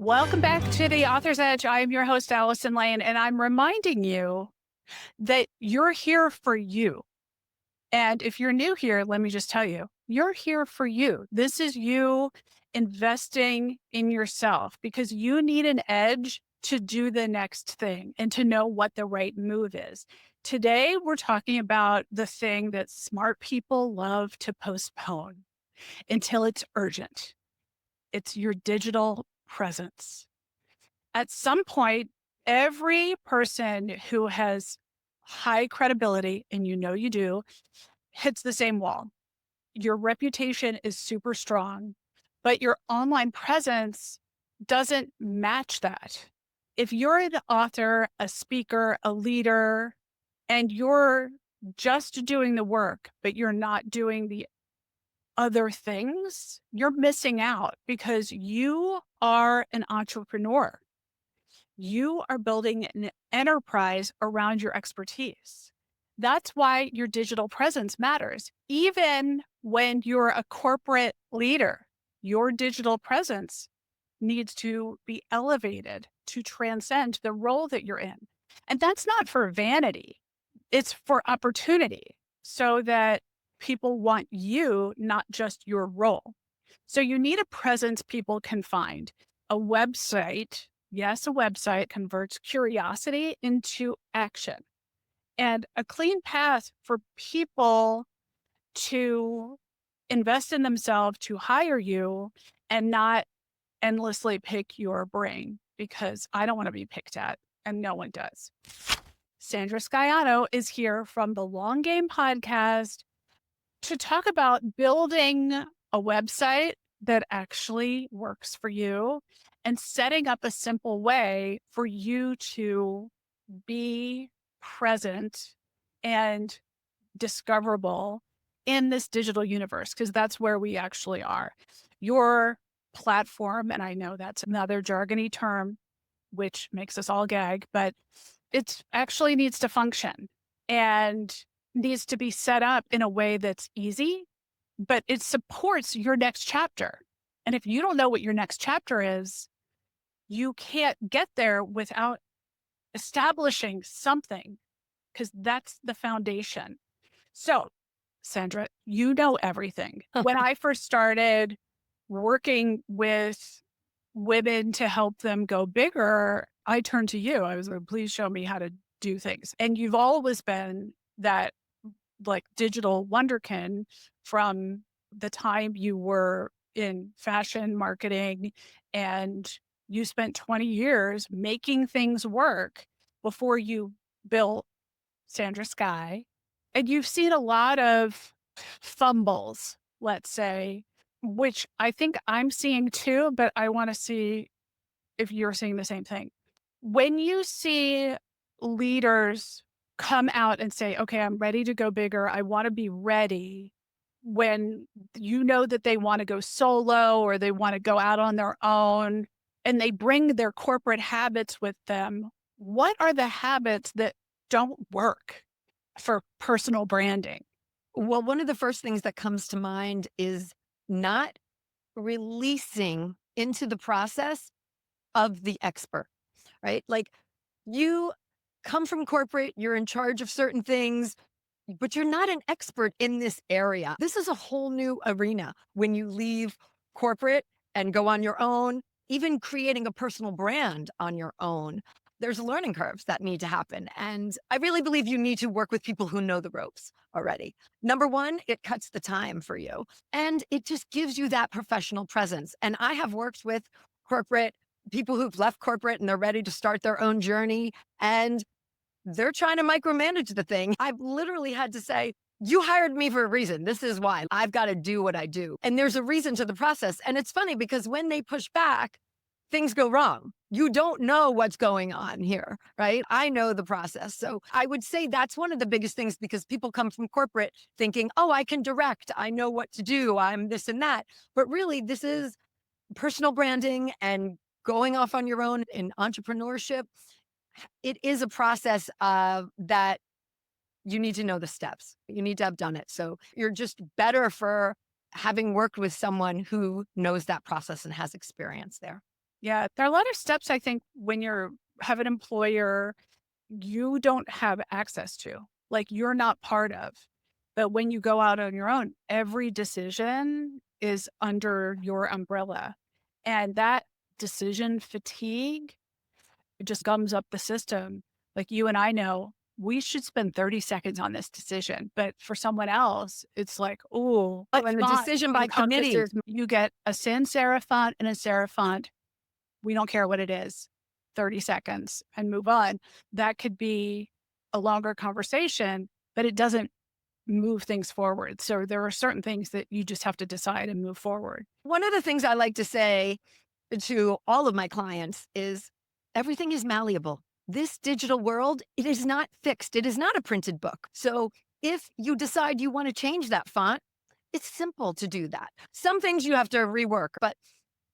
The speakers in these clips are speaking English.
Welcome back to the Author's Edge. I am your host, Allison Lane, and I'm reminding you that you're here for you. And if you're new here, let me just tell you, you're here for you. This is you investing in yourself because you need an edge to do the next thing and to know what the right move is. Today, we're talking about the thing that smart people love to postpone until it's urgent. It's your digital presence. At some point, every person who has high credibility, and you know you do, hits the same wall. Your reputation is super strong, but your online presence doesn't match that. If you're an author, a speaker, a leader, and you're just doing the work, but you're not doing the other things, you're missing out because you are an entrepreneur. You are building an enterprise around your expertise. That's why your digital presence matters. Even when you're a corporate leader, your digital presence needs to be elevated to transcend the role that you're in. And that's not for vanity, it's for opportunity so that people want you, not just your role. So you need a presence people can find, a website. Yes, a website converts curiosity into action and a clean path for people to invest in themselves to hire you and not endlessly pick your brain because I don't want to be picked at and no one does. Sandra Scaiano is here from the Long Game podcast to talk about building a website that actually works for you and setting up a simple way for you to be present and discoverable in this digital universe, because that's where we actually are. Your platform, and I know that's another jargony term, which makes us all gag, but it actually needs to function and needs to be set up in a way that's easy, but it supports your next chapter. And if you don't know what your next chapter is, you can't get there without establishing something, because that's the foundation. So, Sandra, you know everything. When I first started working with women to help them go bigger, I turned to you. I was like, please show me how to do things. And you've always been that like digital wonderkin from the time you were in fashion marketing and you spent 20 years making things work before you built Sandra Sky. And you've seen a lot of fumbles, let's say, which I think I'm seeing too, but I want to see if you're seeing the same thing. When you see leaders come out and say, okay, I'm ready to go bigger, I want to be ready, when you know that they want to go solo or they want to go out on their own and they bring their corporate habits with them, what are the habits that don't work for personal branding? Well, one of the first things that comes to mind is not releasing into the process of the expert, right? Like you come from corporate, you're in charge of certain things, but you're not an expert in this area. This is a whole new arena when you leave corporate and go on your own, even creating a personal brand on your own. There's learning curves that need to happen. And I really believe you need to work with people who know the ropes already. Number one, it cuts the time for you and it just gives you that professional presence. And I have worked with corporate people who've left corporate and they're ready to start their own journey. And they're trying to micromanage the thing. I've literally had to say, you hired me for a reason. This is why I've got to do what I do. And there's a reason to the process. And it's funny because when they push back, things go wrong. You don't know what's going on here, right? I know the process. So I would say that's one of the biggest things because people come from corporate thinking, oh, I can direct. I know what to do. I'm this and that. But really, this is personal branding and going off on your own in entrepreneurship. It is a process that you need to know the steps. You need to have done it. So you're just better for having worked with someone who knows that process and has experience there. Yeah, there are a lot of steps I think when you're have an employer you don't have access to, like you're not part of. But when you go out on your own, every decision is under your umbrella. And that decision fatigue, it just gums up the system. Like you and I know we should spend 30 seconds on this decision. But for someone else, it's like, oh, Oh, what and the font decision do by you count this committee. is? You get a sans serif font and a serif font. We don't care what it is, 30 seconds and move on. That could be a longer conversation, but it doesn't move things forward. So there are certain things that you just have to decide and move forward. One of the things I like to say to all of my clients is everything is malleable. This digital world, it is not fixed. It is not a printed book. So if you decide you want to change that font, it's simple to do that. Some things you have to rework, but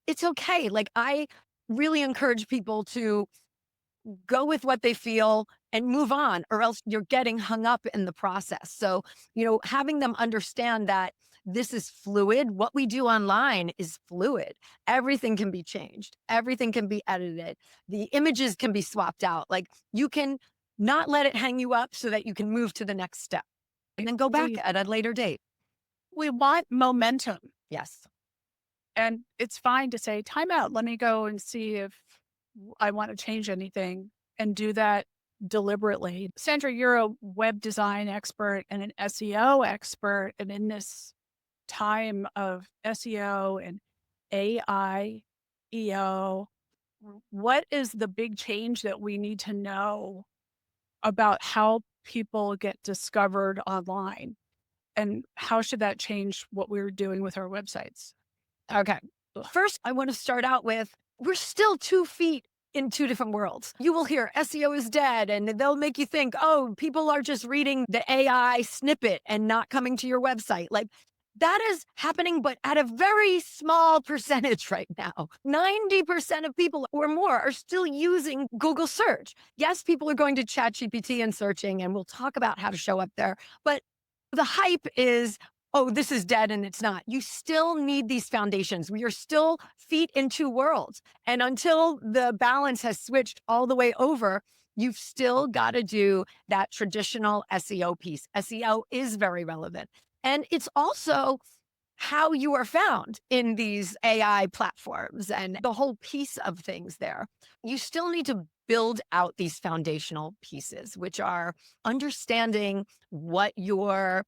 it's okay. Like I really encourage people to go with what they feel and move on, or else you're getting hung up in the process. So, having them understand that this is fluid. What we do online is fluid. Everything can be changed, everything can be edited, the images can be swapped out. Like you can not let it hang you up so that you can move to the next step and then go back We at a later date. we want momentum. Yes. And it's fine to say, time out. Let me go and see if I want to change anything and do that deliberately. Sandra, you're a web design expert and an SEO expert. And in this time of SEO and AI, EO, what is the big change that we need to know about how people get discovered online? And how should that change what we're doing with our websites? Okay. Ugh. First, I want to start out with we're still 2 feet in two different worlds. You will hear SEO is dead, and they'll make you think, oh, people are just reading the AI snippet and not coming to your website. Like that is happening, but at a very small percentage right now. 90% of people or more are still using Google search. Yes, people are going to ChatGPT and searching, and we'll talk about how to show up there. But the hype is oh, this is dead and it's not. You still need these foundations. We are still feet in two worlds. And until the balance has switched all the way over, you've still got to do that traditional SEO piece. SEO is very relevant. And it's also how you are found in these AI platforms and the whole piece of things there. You still need to build out these foundational pieces, which are understanding what your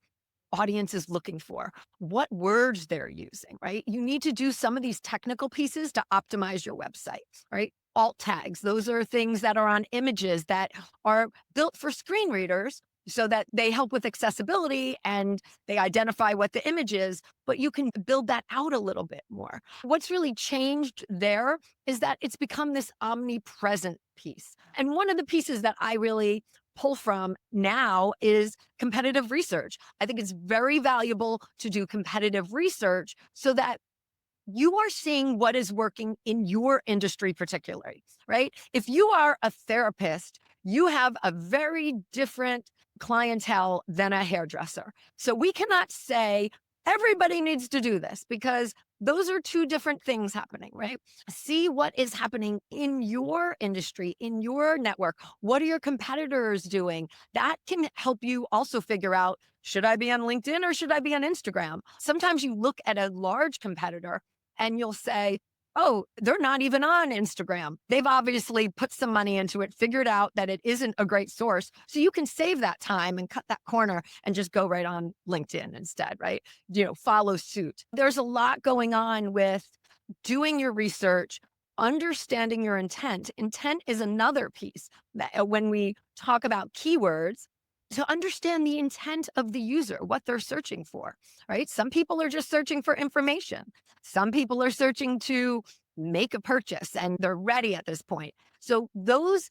audience is looking for, what words they're using, right? You need to do some of these technical pieces to optimize your website, right? Alt tags, those are things that are on images that are built for screen readers so that they help with accessibility and they identify what the image is, but you can build that out a little bit more. What's really changed there is that it's become this omnipresent piece. And one of the pieces that I really pull from now is competitive research. I think it's very valuable to do competitive research so that you are seeing what is working in your industry, particularly, right? If you are a therapist, you have a very different clientele than a hairdresser. So we cannot say everybody needs to do this because those are two different things happening, right? See what is happening in your industry, in your network. What are your competitors doing? That can help you also figure out should I be on LinkedIn or should I be on Instagram? Sometimes you look at a large competitor and you'll say, oh, they're not even on Instagram. They've obviously put some money into it, figured out that it isn't a great source. So you can save that time and cut that corner and just go right on LinkedIn instead, right? Follow suit. There's a lot going on with doing your research, understanding your intent. Intent is another piece that when we talk about keywords, to understand the intent of the user, what they're searching for, right? Some people are just searching for information. Some people are searching to make a purchase and they're ready at this point. So those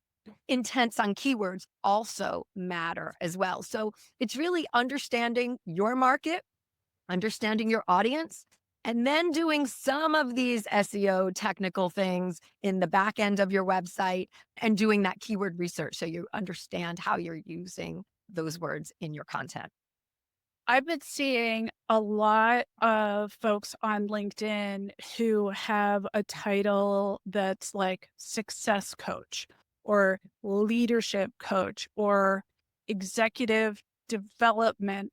intents on keywords also matter as well. So it's really understanding your market, understanding your audience, and then doing some of these SEO technical things in the back end of your website and doing that keyword research so you understand how you're using those words in your content. I've been seeing a lot of folks on LinkedIn who have a title that's like success coach or leadership coach or executive development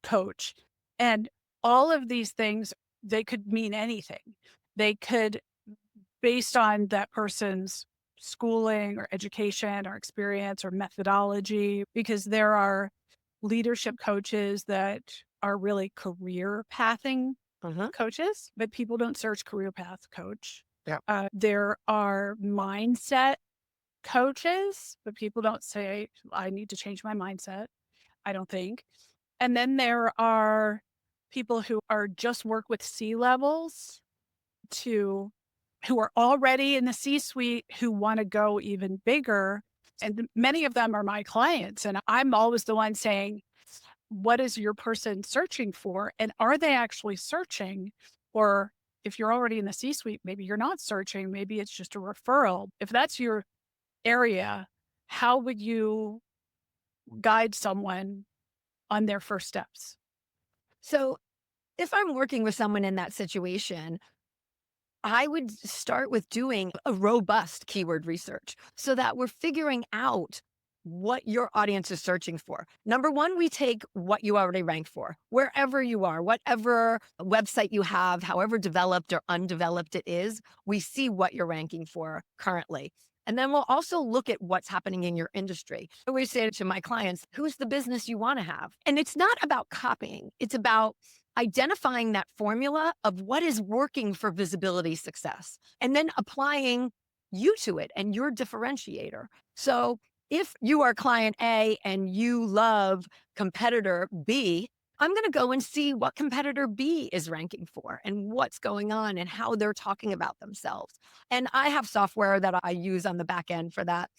coach. And all of these things, they could mean anything. They could, based on that person's schooling or education or experience or methodology, because there are leadership coaches that are really career pathing Uh-huh. coaches, but people don't search career path coach. Yeah. There are mindset coaches, but people don't say, I need to change my mindset, I don't think. And then there are people who are just work with C levels to who are already in the C suite who want to go even bigger. And many of them are my clients. And I'm always the one saying, what is your person searching for? And are they actually searching? Or if you're already in the C suite, maybe you're not searching, maybe it's just a referral. If that's your area, how would you guide someone on their first steps? So if I'm working with someone in that situation, I would start with doing a robust keyword research so that we're figuring out what your audience is searching for. Number one, we take what you already rank for, wherever you are, whatever website you have, however developed or undeveloped it is, we see what you're ranking for currently. And then we'll also look at what's happening in your industry. I always say to my clients, who's the business you want to have? And it's not about copying, it's about identifying that formula of what is working for visibility success and then applying you to it and your differentiator. So if you are client A and you love competitor B, I'm going to go and see what competitor B is ranking for and what's going on and how they're talking about themselves. And I have software that I use on the back end for that.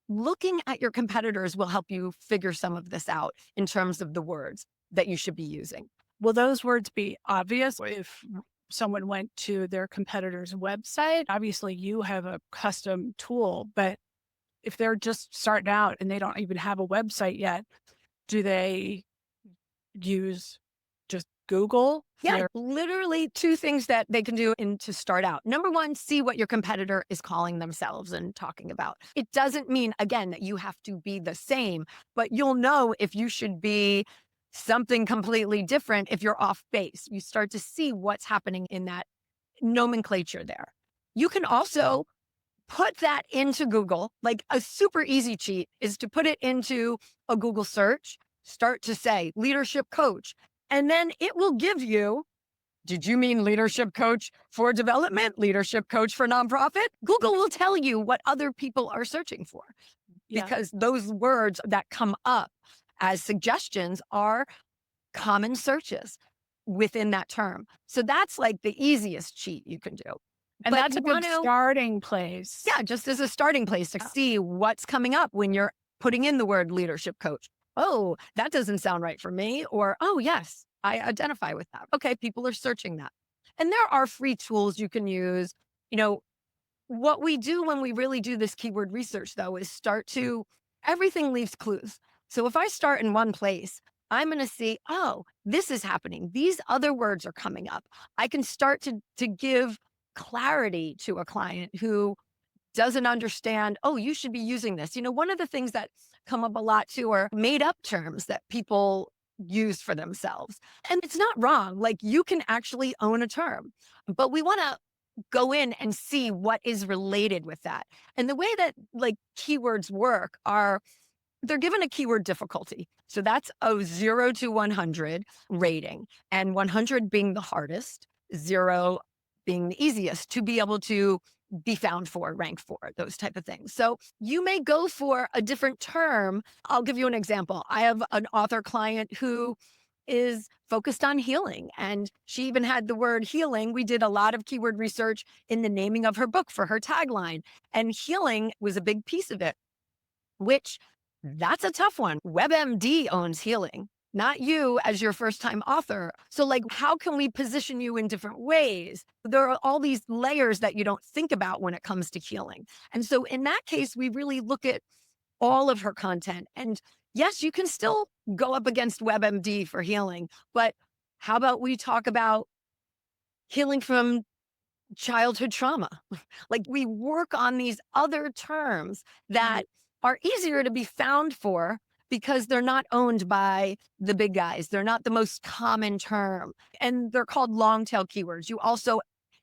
Looking at your competitors will help you figure some of this out in terms of the words that you should be using. Will those words be obvious if someone went to their competitor's website? Obviously, you have a custom tool, but if they're just starting out and they don't even have a website yet, do they use just Google Yeah, their literally two things that they can do in to start out. Number one, see what your competitor is calling themselves and talking about. It doesn't mean, again, that you have to be the same, but you'll know if you should be something completely different if you're off base. You start to see what's happening in that nomenclature there. You can also put that into Google. Like a super easy cheat is to put it into a Google search, start to say leadership coach, and then it will give you, did you mean leadership coach for development, leadership coach for nonprofit? Google will tell you what other people are searching for yeah. because those words that come up as suggestions are common searches within that term. So that's like the easiest cheat you can do. And But that's you a want good to, starting place. yeah, just as a starting place to see what's coming up when you're putting in the word leadership coach. Oh, that doesn't sound right for me. Or, oh, yes, I identify with that. Okay, people are searching that. And there are free tools you can use. You know, what we do when we really do this keyword research, though, is start to, everything leaves clues. So if I start in one place, I'm going to see, oh, this is happening. These other words are coming up. I can start to give clarity to a client who doesn't understand, oh, you should be using this. You know, one of the things that come up a lot too are made up terms that people use for themselves. And it's not wrong. Like you can actually own a term, but we want to go in and see what is related with that. And the way that like keywords work are they're given a keyword difficulty. So that's a 0 to 100 rating, and 100 being the hardest, 0 being the easiest to be able to be found for, rank for, those type of things. So you may go for a different term. I'll give you an example. I have an author client who is focused on healing, and she even had the word healing. We did a lot of keyword research in the naming of her book for her tagline, and healing was a big piece of it, which that's a tough one. WebMD owns healing, not you as your first time author. So, like, how can we position you in different ways? There are all these layers that you don't think about when it comes to healing. And so, in that case, we really look at all of her content and Yes, you can still go up against WebMD for healing, but how about we talk about healing from childhood trauma? Like we work on these other terms Mhm. that are easier to be found for because they're not owned by the big guys. They're not the most common term, and they're called long tail keywords. You also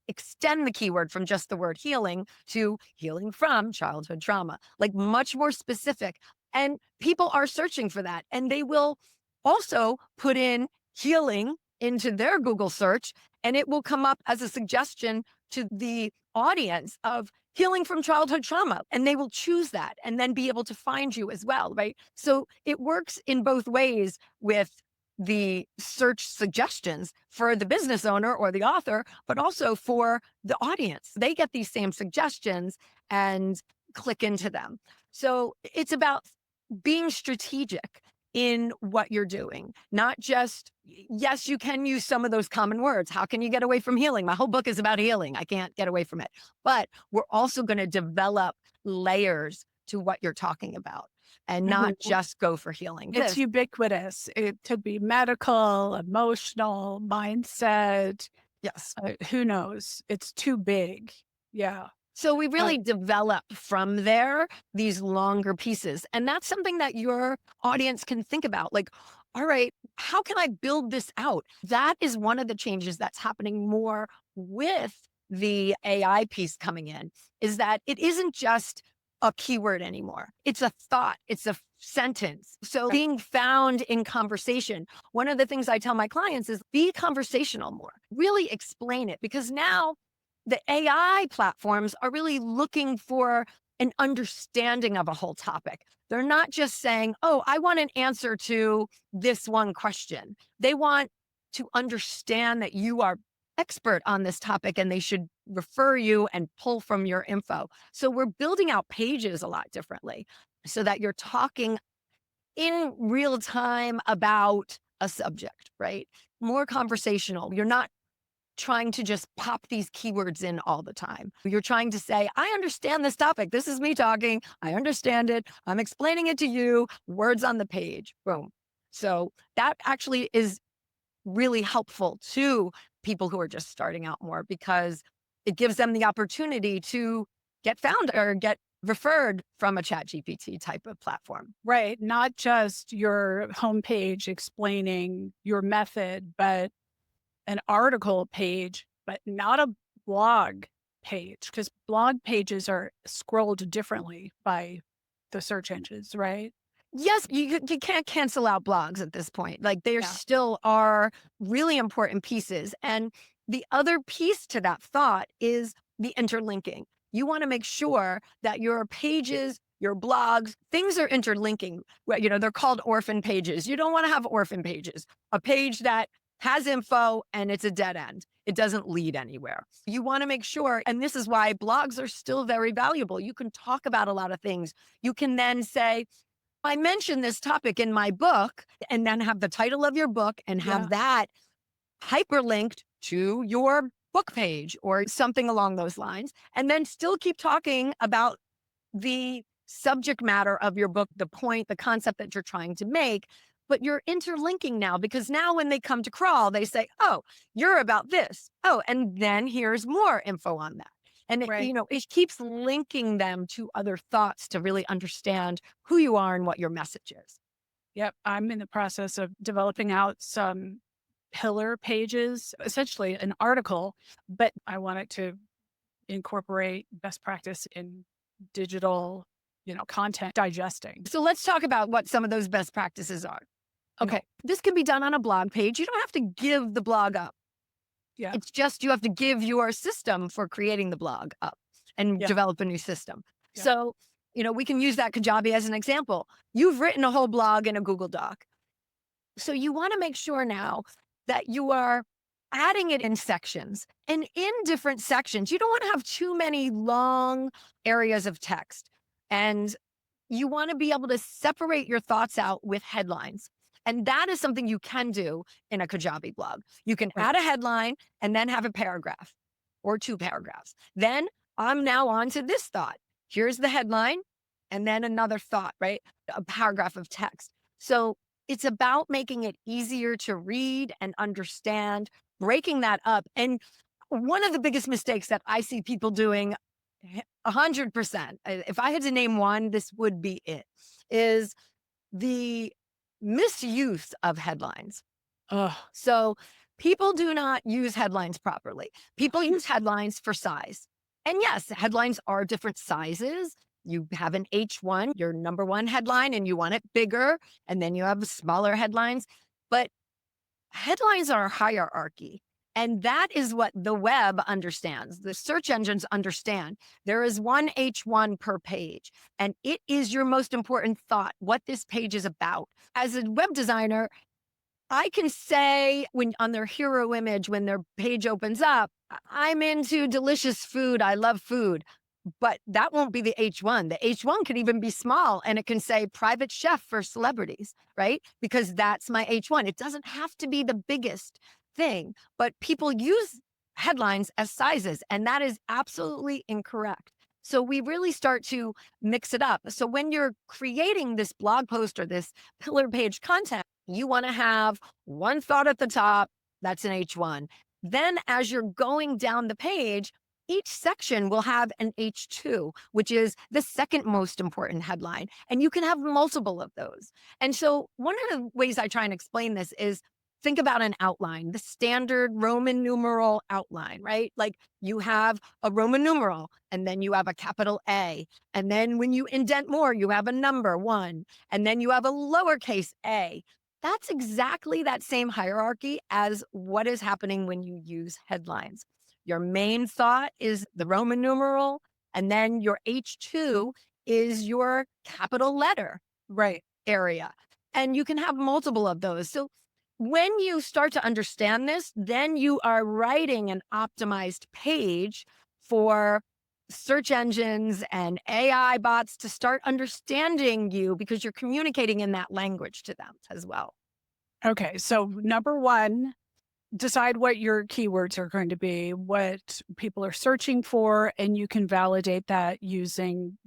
extend the keyword from just the word healing to healing from childhood trauma, like much more specific. And people are searching for that. And they will also put in healing into their Google search, and it will come up as a suggestion to the audience of healing from childhood trauma. And they will choose that and then be able to find you as well. Right. So it works in both ways with the search suggestions for the business owner or the author, but also for the audience. They get these same suggestions and click into them. So it's about being strategic in what you're doing, not just, yes, you can use some of those common words. How can you get away from healing? My whole book is about healing. I can't get away from it. But we're also going to develop layers to what you're talking about and not Mhm. just go for healing. It's This, ubiquitous. It could be medical, emotional, mindset, yes. who knows? It's too big. Yeah. So we Uh, really develop from there these longer pieces. And that's something that your audience can think about. Like, all right, how can I build this out? That is one of the changes that's happening more with the AI piece coming in, is that it isn't just a keyword anymore. It's a thought, it's a sentence. So right. being found in conversation. One of the things I tell my clients is be conversational more. Really explain it, because now the AI platforms are really looking for an understanding of a whole topic. They're not just saying, oh, I want an answer to this one question. They want to understand that you are expert on this topic and they should refer you and pull from your info. So we're building out pages a lot differently so that you're talking in real time about a subject, right? More conversational. You're not trying to just pop these keywords in all the time. You're trying to say, I understand this topic. This is me talking. I understand it. I'm explaining it to you. Words on the page. Boom. So that actually is really helpful to people who are just starting out more, because it gives them the opportunity to get found or get referred from a chat GPT type of platform. Right. Not just your homepage explaining your method, but an article page, but not a blog page, because blog pages are scrolled differently by the search engines, right? Yes, you can't cancel out blogs at this point. Like, there Yeah. still are really important pieces. And the other piece to that thought is the interlinking. You want to make sure that your pages, your blogs, things are interlinking. Well, they're called orphan pages. You don't want to have orphan pages. A page that has info and it's a dead end. It doesn't lead anywhere. You want to make sure, and this is why blogs are still very valuable. You can talk about a lot of things. You can then say, I mentioned this topic in my book, and then have the title of your book and Yeah. have that hyperlinked to your book page or something along those lines. And then still keep talking about the subject matter of your book, the point, the concept that you're trying to make. But you're interlinking now, because now when they come to crawl, they say, oh, you're about this. Oh, and then here's more info on that. And Right. it keeps linking them to other thoughts to really understand who you are and what your message is. Yep. I'm in the process of developing out some pillar pages, essentially an article, but I want it to incorporate best practice in digital, content digesting. So let's talk about what some of those best practices are. Okay. This can be done on a blog page. You don't have to give the blog up. Yeah. It's just you have to give your system for creating the blog up and Yeah. develop a new system. Yeah. So, we can use that Kajabi as an example. You've written a whole blog in a Google Doc. So you want to make sure now that you are adding it in sections, and in different sections. You don't want to have too many long areas of text. And you want to be able to separate your thoughts out with headlines. And that is something you can do in a Kajabi blog. You can Right. add a headline and then have a paragraph or two paragraphs. Then I'm now on to this thought. Here's the headline and then another thought, right? A paragraph of text. So it's about making it easier to read and understand, breaking that up. And one of the biggest mistakes that I see people doing 100%, if I had to name one, this would be it, is the misuse of headlines. Ugh. So people do not use headlines properly. People use headlines for size. And yes, headlines are different sizes. You have an H1, your number one headline, and you want it bigger. And then you have smaller headlines. But headlines are a hierarchy. And that is what the web understands. The search engines understand. There is one H1 per page, and it is your most important thought, what this page is about. As a web designer, I can say when on their hero image, when their page opens up, I'm into delicious food. I love food. But that won't be the H1. The H1 could even be small and it can say private chef for celebrities, right? Because that's my H1. It doesn't have to be the biggest thing, but people use headlines as sizes, and that is absolutely incorrect. So we really start to mix it up. So when you're creating this blog post or this pillar page content, you want to have one thought at the top, that's an H1. Then as you're going down the page, each section will have an H2, which is the second most important headline. And you can have multiple of those. And so, one of the ways I try and explain this is think about an outline, the standard Roman numeral outline, right? Like you have a Roman numeral and then you have a capital A. And then when you indent more, you have a number one. And then you have a lowercase a. That's exactly that same hierarchy as what is happening when you use headlines. Your main thought is the Roman numeral, and then your H2 is your capital letter Right. area. And you can have multiple of those. So when you start to understand this, then you are writing an optimized page for search engines and AI bots to start understanding you because you're communicating in that language to them as well. Okay. So, number one, decide what your keywords are going to be, what people are searching for, and you can validate that using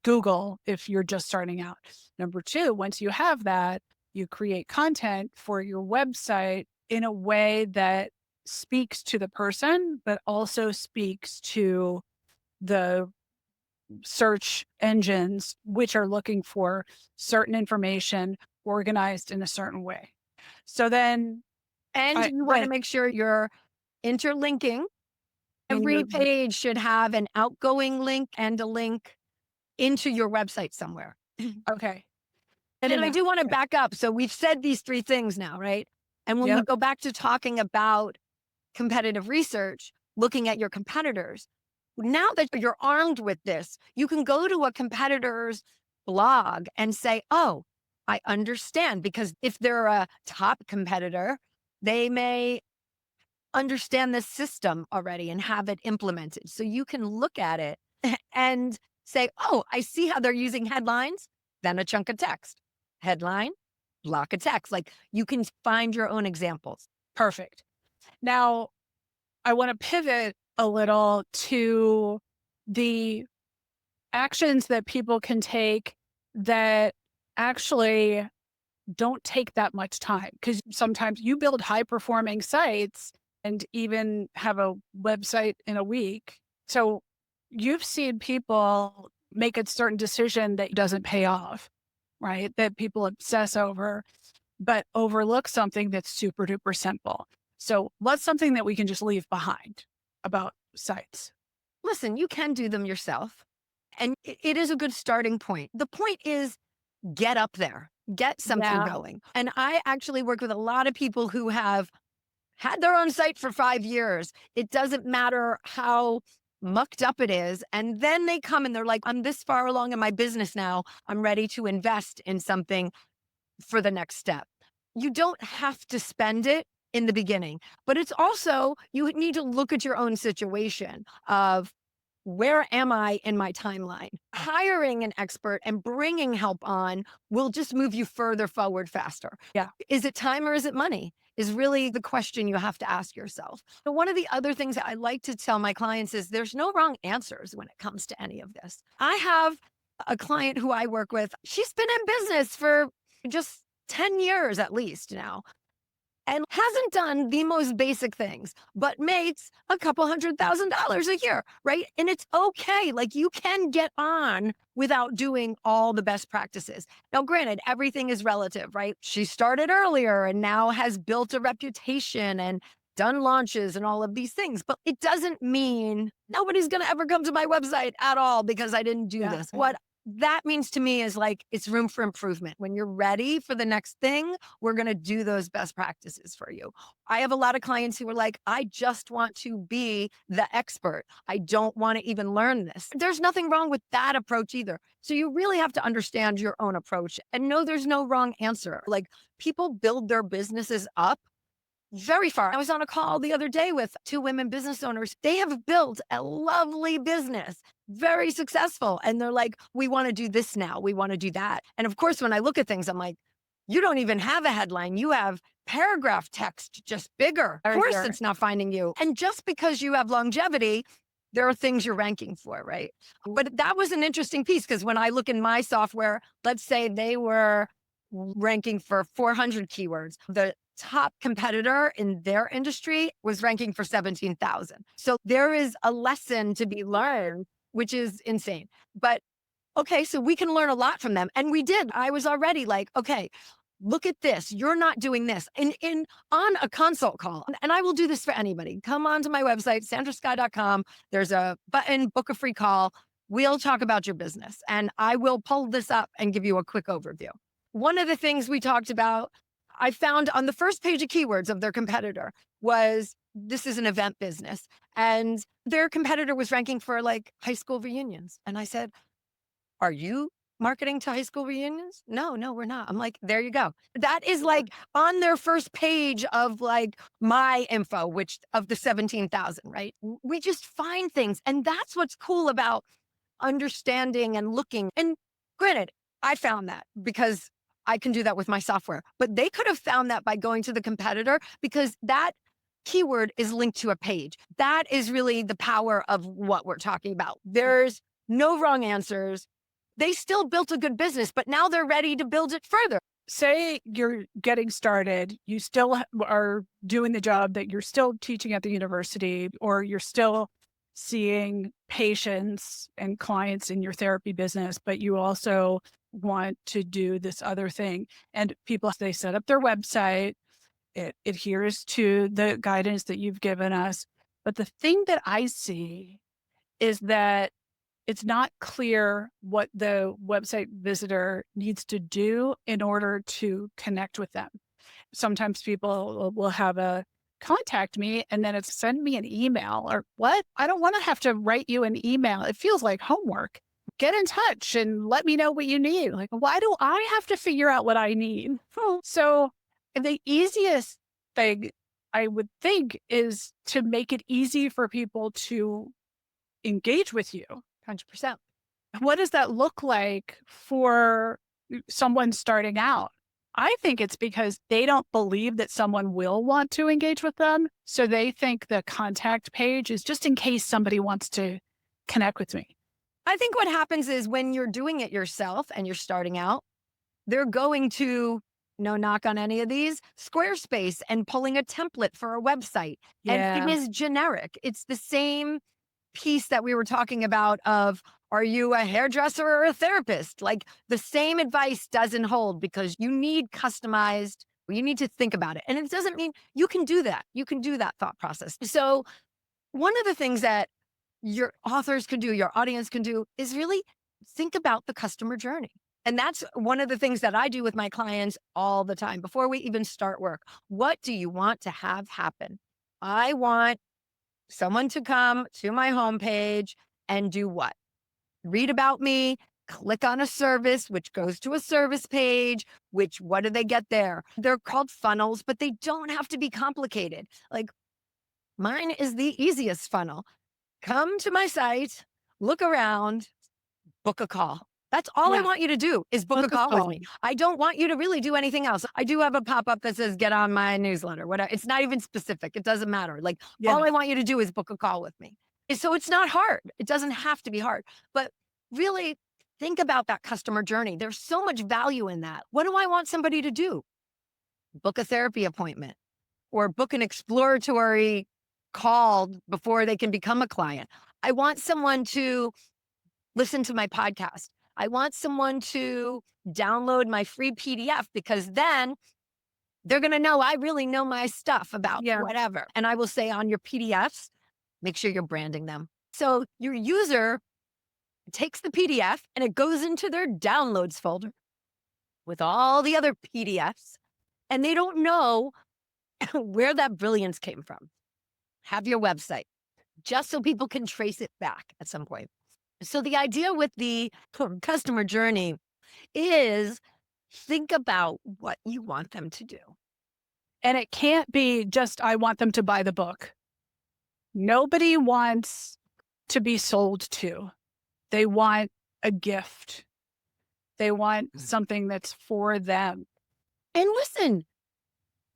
Google if you're just starting out. Number two, once you have that, you create content for your website in a way that speaks to the person, but also speaks to the search engines, which are looking for certain information organized in a certain way. So then And I you want to went, make sure you're interlinking. and Every you're page should have an outgoing link and a link into your website somewhere. okay. And I And do want to okay. back up. So we've said these three things now, right? And when we Yep. go back to talking about competitive research, looking at your competitors, now that you're armed with this, you can go to a competitor's blog and say, oh, I understand. Because if they're a top competitor, they may understand the system already and have it implemented. So you can look at it and say, oh, I see how they're using headlines, then a chunk of text. Headline, block of text. Like you can find your own examples. Perfect. Now, I want to pivot a little to the actions that people can take that actually don't take that much time. Because sometimes you build high performing sites and even have a website in a week. So you've seen people make a certain decision that doesn't pay off, right? That people obsess over, but overlook something that's super duper simple. So what's something that we can just leave behind about sites? Listen, you can do them yourself. And it is a good starting point. The point is get up there, get something Yeah. going. And I actually work with a lot of people who have had their own site for 5 years. It doesn't matter how mucked up it is. And then they come and they're like, I'm this far along in my business now. I'm ready to invest in something for the next step. You don't have to spend it in the beginning, but it's also, you need to look at your own situation of where am I in my timeline? Hiring an expert and bringing help on will just move you further forward faster. Yeah. Is it time or is it money? Is really the question you have to ask yourself. So one of the other things that I like to tell my clients is there's no wrong answers when it comes to any of this. I have a client who I work with. She's been in business for just 10 years at least now, and hasn't done the most basic things, but makes a couple $100,000 a year, right? And it's okay. Like you can get on without doing all the best practices. Now, granted, everything is relative, right? She started earlier and now has built a reputation and done launches and all of these things, but it doesn't mean nobody's going to ever come to my website at all because I didn't do Yeah. this. What that means to me is like it's room for improvement. When you're ready for the next thing, we're going to do those best practices for you. I have a lot of clients who are like, I just want to be the expert. I don't want to even learn this. There's nothing wrong with that approach either. So you really have to understand your own approach and know there's no wrong answer. Like people build their businesses up very far. I was on a call the other day with two women business owners. They have built a lovely business, very successful. And they're like, we want to do this now. We want to do that. And of course, when I look at things, I'm like, you don't even have a headline. You have paragraph text, just bigger. Of course, Sure. it's not finding you. And just because you have longevity, there are things you're ranking for, right? But that was an interesting piece because when I look in my software, let's say they were ranking for 400 keywords. The top competitor in their industry was ranking for 17,000. So there is a lesson to be learned, which is insane. But okay, so we can learn a lot from them. And we did. I was already like, okay, look at this. You're not doing this. In on a consult call, and I will do this for anybody. Come onto my website, sandrasky.com. There's a button, book a free call. We'll talk about your business. And I will pull this up and give you a quick overview. One of the things we talked about, I found on the first page of keywords of their competitor was this is an event business. And their competitor was ranking for like high school reunions. And I said, are you marketing to high school reunions? No, no, we're not. I'm like, there you go. That is like on their first page of like my info, which of the 17,000, right? We just find things. And that's what's cool about understanding and looking. And granted, I found that because I can do that with my software, but they could have found that by going to the competitor because that keyword is linked to a page. That is really the power of what we're talking about. There's no wrong answers. They still built a good business, but now they're ready to build it further. Say you're getting started, you still are doing the job that you're still teaching at the university, or you're still seeing patients and clients in your therapy business, but you also want to do this other thing. And people, they set up their website, it adheres to the guidance that you've given us. But the thing that I see is that it's not clear what the website visitor needs to do in order to connect with them. Sometimes people will have a contact me and then it's send me an email or what? I don't want to have to write you an email. It feels like homework. Get in touch and let me know what you need. Like, why do I have to figure out what I need? So the easiest thing I would think is to make it easy for people to engage with you. 100%. What does that look like for someone starting out? I think it's because they don't believe that someone will want to engage with them. So they think the contact page is just in case somebody wants to connect with me. I think what happens is when you're doing it yourself and you're starting out, they're going to, no knock on any of these, Squarespace and pulling a template for a website. And it Yeah. is generic. It's the same piece that we were talking about of, are you a hairdresser or a therapist? Like the same advice doesn't hold because you need customized, you need to think about it. And it doesn't mean you can do that. You can do that thought process. So one of the things that your authors can do, your audience can do is really think about the customer journey. And that's one of the things that I do with my clients all the time before we even start work. What do you want to have happen? I want someone to come to my homepage and do what? Read about me, click on a service, which goes to a service page, which what do they get there? They're called funnels, but they don't have to be complicated. Like mine is the easiest funnel. Come to my site, look around, book a call. That's all I Yeah. want you to do is book a Book a call with call. me. I don't want you to really do anything else. I do have a pop-up that says get on my newsletter, whatever. It's not even specific. It doesn't matter. Like Yeah. all I want you to do is book a call with me. So it's not hard. It doesn't have to be hard. But really Think about that customer journey. There's so much value in that. What do I want somebody to do? Book a therapy appointment or book an exploratory call before they can become a client. I want someone to listen to my podcast. I want someone to download my free PDF because then they're going to know I really know my stuff about Yeah. whatever. And I will say on your PDFs, make sure you're branding them. So your user takes the PDF and it goes into their downloads folder with all the other PDFs, and they don't know where that brilliance came from. Have your website just so people can trace it back at some point. So the idea with the customer journey is think about what you want them to do. And it can't be just, I want them to buy the book. Nobody wants to be sold to. They want a gift. They want something that's for them. And listen,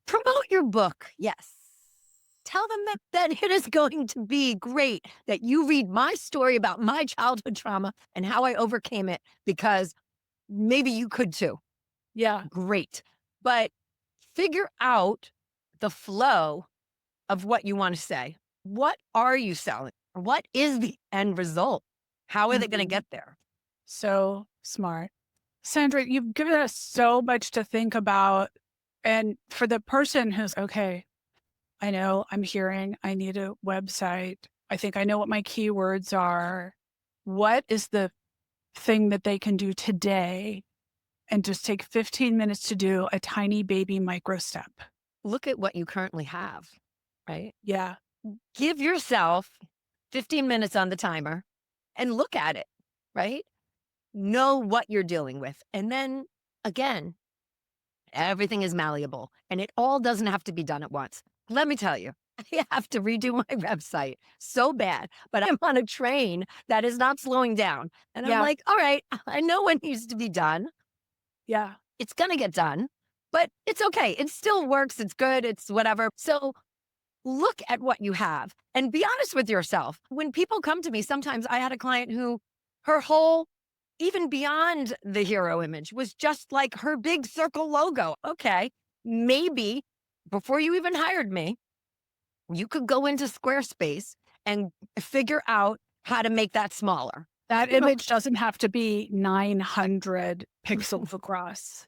promote your book. Yes. Tell them that it is going to be great that you read my story about my childhood trauma and how I overcame it because maybe you could too. Yeah. Great. But figure out the flow of what you want to say. What are you selling? What is the end result? How are they going to Mhm. get there? So smart. Sandra, you've given us so much to think about. And for the person who's, okay, I know I'm hearing I need a website. I think I know what my keywords are. What is the thing that they can do today and just take 15 minutes to do a tiny baby micro step? Look at what you currently have, right? Yeah. Give yourself 15 minutes on the timer and look at it, right? Know what you're dealing with. And then again, everything is malleable and it all doesn't have to be done at once. Let me tell you, I have to redo my website so bad, but I'm on a train that is not slowing down. And I'm Yeah. like, all right, I know what needs to be done. Yeah. It's going to get done, but it's okay. It still works. It's good. It's whatever. So look at what you have and be honest with yourself. When people come to me, sometimes I had a client who her whole, even beyond the hero image, was just like her big circle logo. Okay, maybe before you even hired me, you could go into Squarespace and figure out how to make that smaller. That You know, image doesn't have to be 900 pixels across.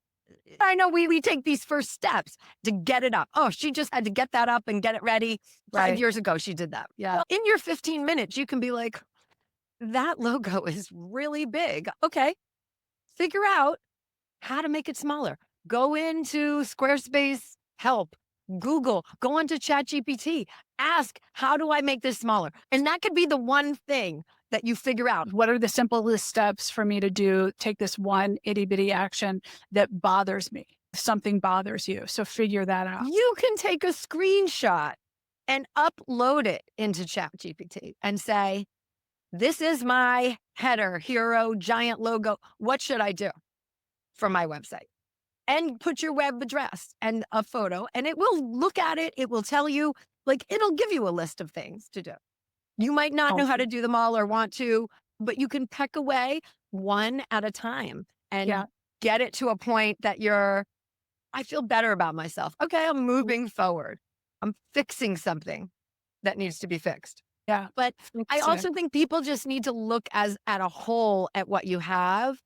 I know we take these first steps to get it up. Oh, she just had to get that up and get it ready. 5 years ago, she did that. Yeah. Well, in your 15 minutes, you can be like, that logo is really big. Okay, figure out how to make it smaller. Go into Squarespace help, Google, go onto ChatGPT, ask, how do I make this smaller? And that could be the one thing that you figure out. What are the simplest steps for me to do? Take this one itty bitty action that bothers me. Something bothers you. So figure that out. You can take a screenshot and upload it into ChatGPT and say, this is my header, hero, giant logo. What should I do for my website? And put your web address and a photo, and it will look at it. It will tell you, like, it'll give you a list of things to do. You might not know how to do them all or want to, but you can peck away one at a time and Yeah. get it to a point that I feel better about myself. Okay, I'm moving forward. I'm fixing something that needs to be fixed. Yeah. But I Fix it. also think people just need to look as at a whole at what you have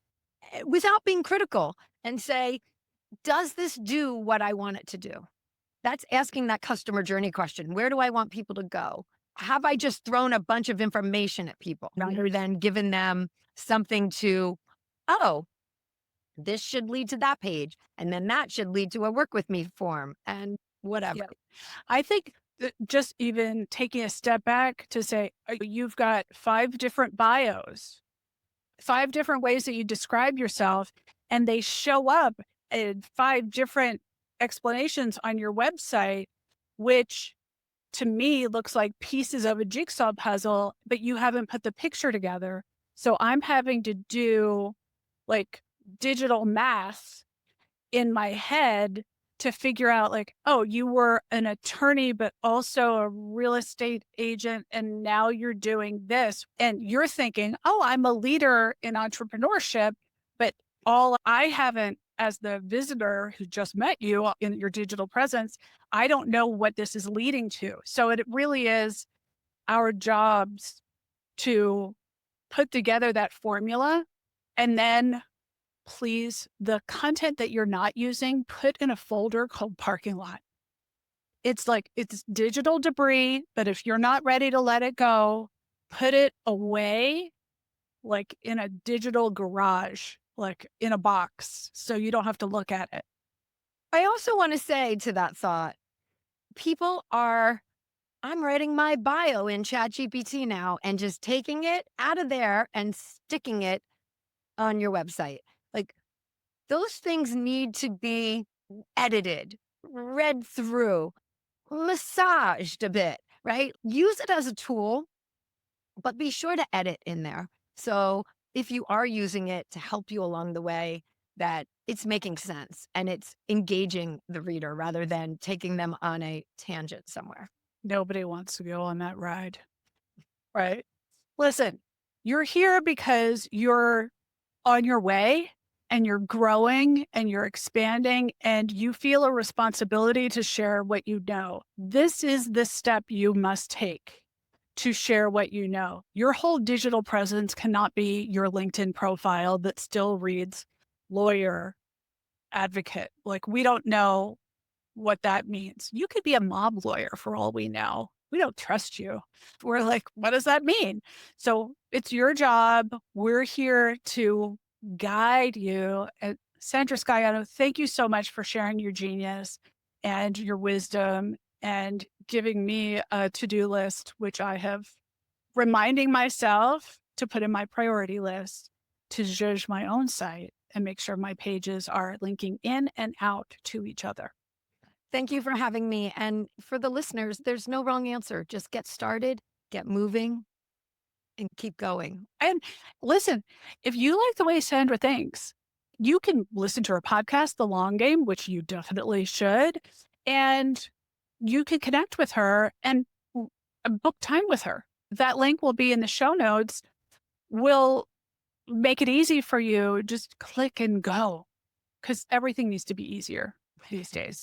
without being critical and say, does this do what I want it to do? That's asking that customer journey question. Where do I want people to go? Have I just thrown a bunch of information at people rather than given them something to, oh, this should lead to that page. And then that should lead to a work with me form and whatever. Yeah. I think that just even taking a step back to say, you've got 5 different bios, 5 different ways that you describe yourself, and they show up in 5 different explanations on your website, which to me looks like pieces of a jigsaw puzzle, but you haven't put the picture together. So I'm having to do like digital math in my head to figure out like, oh, you were an attorney, but also a real estate agent. And now you're doing this. And you're thinking, oh, I'm a leader in entrepreneurship. But all I haven't, as the visitor who just met you in your digital presence, I don't know what this is leading to. So it really is our jobs to put together that formula and then please, the content that you're not using, put in a folder called parking lot. It's like it's digital debris, but if you're not ready to let it go, put it away like in a digital garage, like in a box, so you don't have to look at it. I also want to say to that thought, people are, I'm writing my bio in ChatGPT now and just taking it out of there and sticking it on your website. Like those things need to be edited, read through, massaged a bit, right? Use it as a tool, but be sure to edit in there. So if you are using it to help you along the way, that it's making sense and it's engaging the reader rather than taking them on a tangent somewhere. Nobody wants to go on that ride, right? Listen, you're here because you're on your way and you're growing and you're expanding and you feel a responsibility to share what you know. This is the step you must take to share what you know. Your whole digital presence cannot be your LinkedIn profile that still reads lawyer, advocate. Like, we don't know what that means. You could be a mob lawyer for all we know. We don't trust you. We're like, what does that mean? So it's your job. We're here to guide you. And Sandra Scaiano, thank you so much for sharing your genius and your wisdom and giving me a to-do list, which I have reminding myself to put in my priority list to judge my own site and make sure my pages are linking in and out to each other. Thank you for having me. And for the listeners, there's no wrong answer. Just get started, get moving, and keep going. And listen, if you like the way Sandra thinks, you can listen to her podcast, The Long Game, which you definitely should. And you can connect with her and book time with her. That link will be in the show notes. We'll make it easy for you. Just click and go because everything needs to be easier these days.